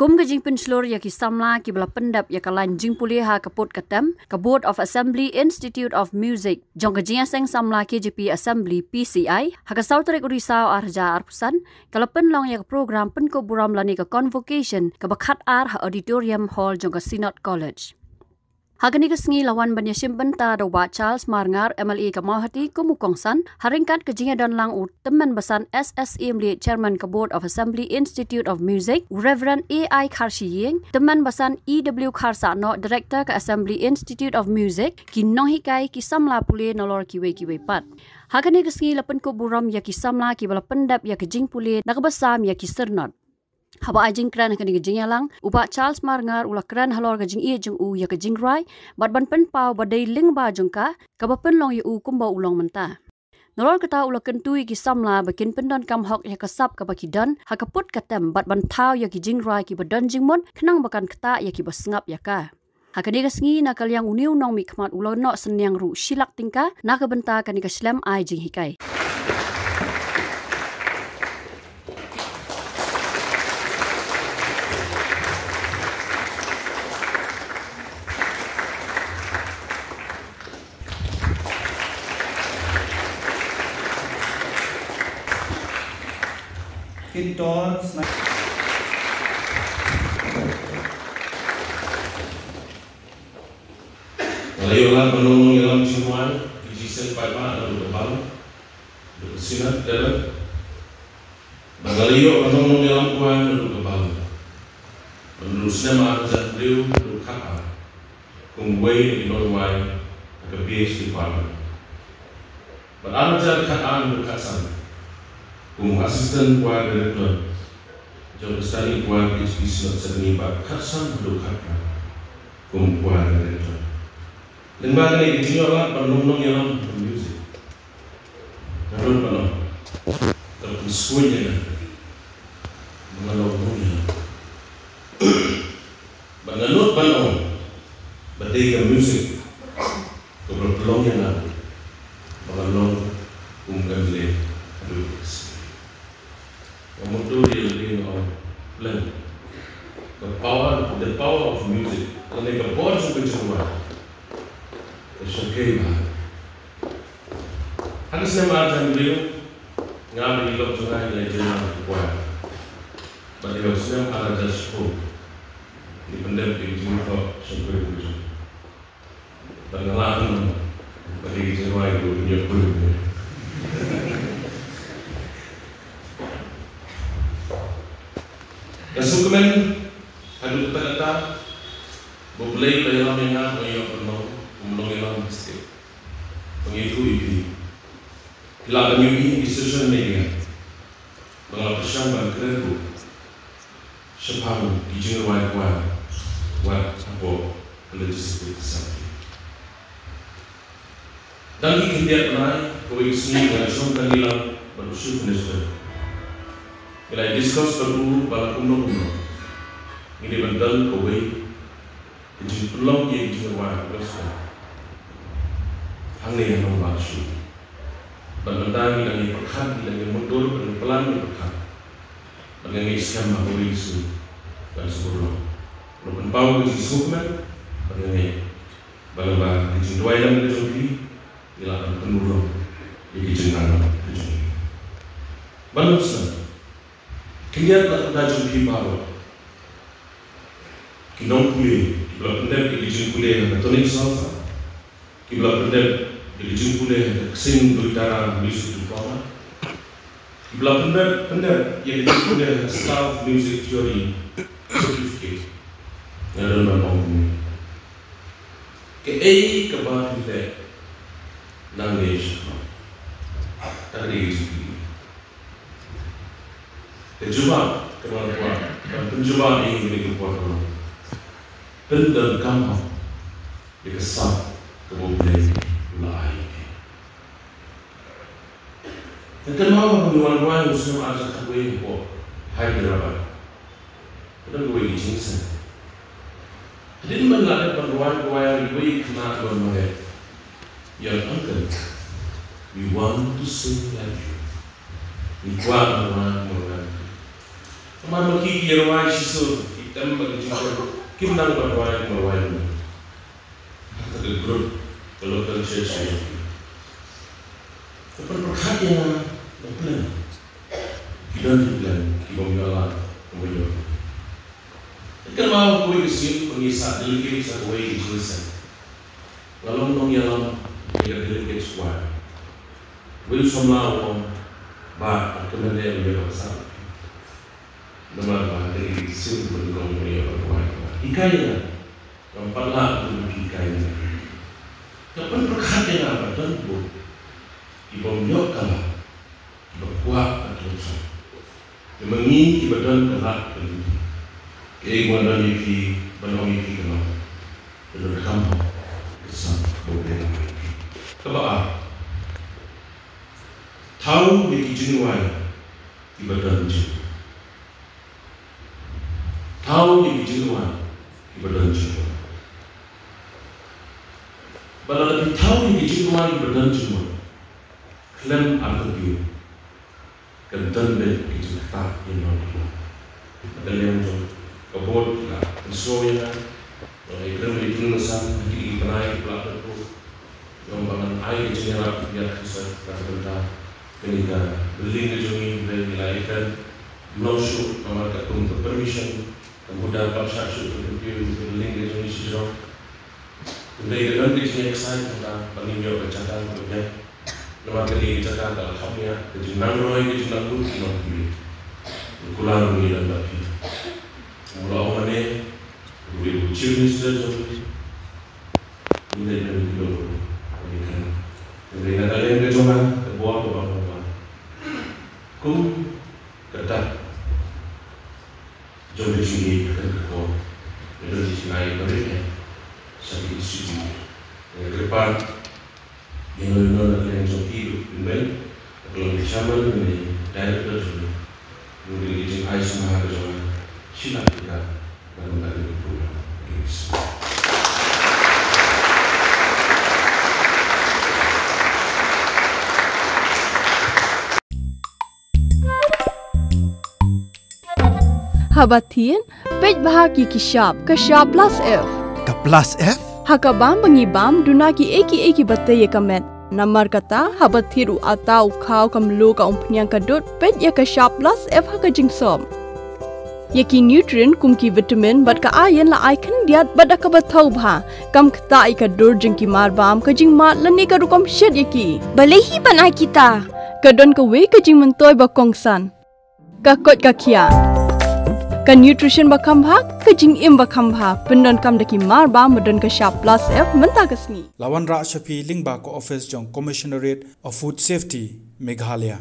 Kum ke jing penslur ya ki samla ki bela pendap ya kalan jing pulih ha kaput katam ke Board of Assembly Institute of Music jong ke jing aseng samla KJP Assembly PCI ha ke Sautrek Urisau arja arpusan kala penlong ya ke program penko buram lani ke convocation ke bakat ar ha auditorium hall jong ke Synod College. Hagani ke sengi lawan banya simbenta dawa Charles Marngar MLA ke Mauhati Kumukongsan haringkat ke jinga dan lang teman besan SSE mli Chairman ke Board of Assembly Institute of Music Reverend AI Karshiying teman besan EW Karsano Director ke Assembly Institute of Music ki nohikai ki samla pule nolor kiwe pat. Hagani ke sengi lapen ko buram ya ki samla ki bala pendap ya ke jing pule nakabasam ya ki sernot. Haba ajing kran ke jing yalang uba Charles Marngar ula kran halor ke jing jeng u ya ke jing rai bat ban pen pau badai ling ba jengka ka ba pen long u kumba ulong menta nolor kata ula kentui ki samla bakin pendon kam hok ya kasap ka bakidan ha kaput katem bat ban tau ya ki jing rai ki badan jing mon kenang bakan kata ya ki basngap ya ka hakani ka sengi nakal yang uniu nong mi khmat ulo no senyang ru silak tingka nak benta kan ka slam ai jing hikai. Kintons Malayola penulung dalam ciuman dijisen pada lalu kembali bersinar dalam Malayo penulung dalam kuan lalu kembali menerusnya maafkan beliau lalu kata kumway di Norway ke PhD Department berajar kataan berkasan asisten kuat direktur jauh bestari kuat bisnis seni bak kasan berdoa kuat direktur lembaga ini dijual penunung yang musik karena penuh terpuskunya mengalami menganut penuh bertiga musik keberpelong yang ada mengalami umkambile Kemudian blend the power of music. Kalau mereka buat sesuatu, sesuatu harus nama beliau ngambil ilmu sungai yang jelas kuat. Bagi harusnya ada jaspo di pendek di jumlah sesuatu itu. Dan lain bagi jenuai itu menyebut. Kesukuman adu kata boleh dalam yang penuh yang mesti mengikuti bila menyugi di social media mengalami persamaan kerja separuh di jenuai kuat apa legislatif sampai dan kita pernah koalisi dan sumber hilang berusaha menyusun bila diskus perlu bala kuno ini bental kowe jadi pelong yang jiwa berasa hanya yang membasu bentang yang diperkat yang mundur dan pelan diperkat dengan iskam polisi dan sebelum lupa bau di sukma dengan bala di dua yang terjadi dilakukan penurun di jenang terjadi balusnya Kemudian kita jumpi bahawa kita pulih, kita pendek di jumpi yang tonik salsa, kita pendek di jumpi yang kesing berdarah music diploma, kita pendek yang di jumpi yang staff music theory certificate yang dalam bangun. Ke kebat kita nanggis dari Kejubah kemampuan dan penjubah ini milik kekuatan dan kamu dikesat kemudian lain. Dan kenapa penjualan muslim ajak kue kok Hyderabad dan kue di Jinsen. Jadi mengenai penjualan kue kena bermain yang angkat. We want to sing like you. We want to Mama kiki yerwai shiso kita bagi kim nang berwayang the group the local church perhatian plan kita plan kita mengalah kemudian kalau kau isi pengisah delegasi satu way Jerusalem lalu mengialam kita delegasi squad will somehow ba kemudian dia besar nama dari simple kemudian ikaya nampaklah untuk ikaya kapan perhatian apa tentu ibang nyokala ibang kuat atau usah mengi ibadan kelak tentu keimanan iki banong iki kenal benar kamu besar boleh kebaa tahu bagi jenuai ibadan jiwa tahu bagi jenuai ibadan jiwa pada lebih tahu bagi jenuai ibadan jiwa klaim atau dia kental bagi kita yang lalu ada yang kebot lah soya iklan itu nasan di penai pelakon itu yang bangun air jenerap biar bisa terbentuk ketika building gedung dari dilahirkan no shoot nomor ketum permission kemudian pasca shoot review building gedung itu dari gedung itu excited tentang peninggal bercakap kemudian nomor kali bercakap alhamdulillah gedung nangroi gedung nanggur non pilih kulang dan bagi mula mana boleh ucapkan saja ini dari dulu dari kalian kejoman kebuat kebuat kum ketat jom di sini kebuat dari sini mereka sakit sini depan yang lain yang jom hidup ini kalau dicampur ini director dulu mungkin izin ayah semua kejoman sila kita dalam dari program ini. Habatin, pej bahagi kishab plus F. Ka plus F? Hakabam bangibam dunaki eki batay kamet. Namar kata habatiru atau kau kamlu ka umpunyang kadut pej ya kishab plus F hakajingsom. Yaki nutrient kumki vitamin bat ka ayan la icon diat bada ka batau bha kam kta ika dur jingki marbam ka jing mat lani ka rukom shed yaki balehi banai kita kadon ka we ka jing mentoy ba kongsan ka kot ka kia ka nutrition ba kam bha ka jing im ba kam bha pendon kam daki marbam medon ka sharp plus F menta kasni Lawan Ra Shafi Lingba ko office jong Commissionerate of Food Safety Meghalaya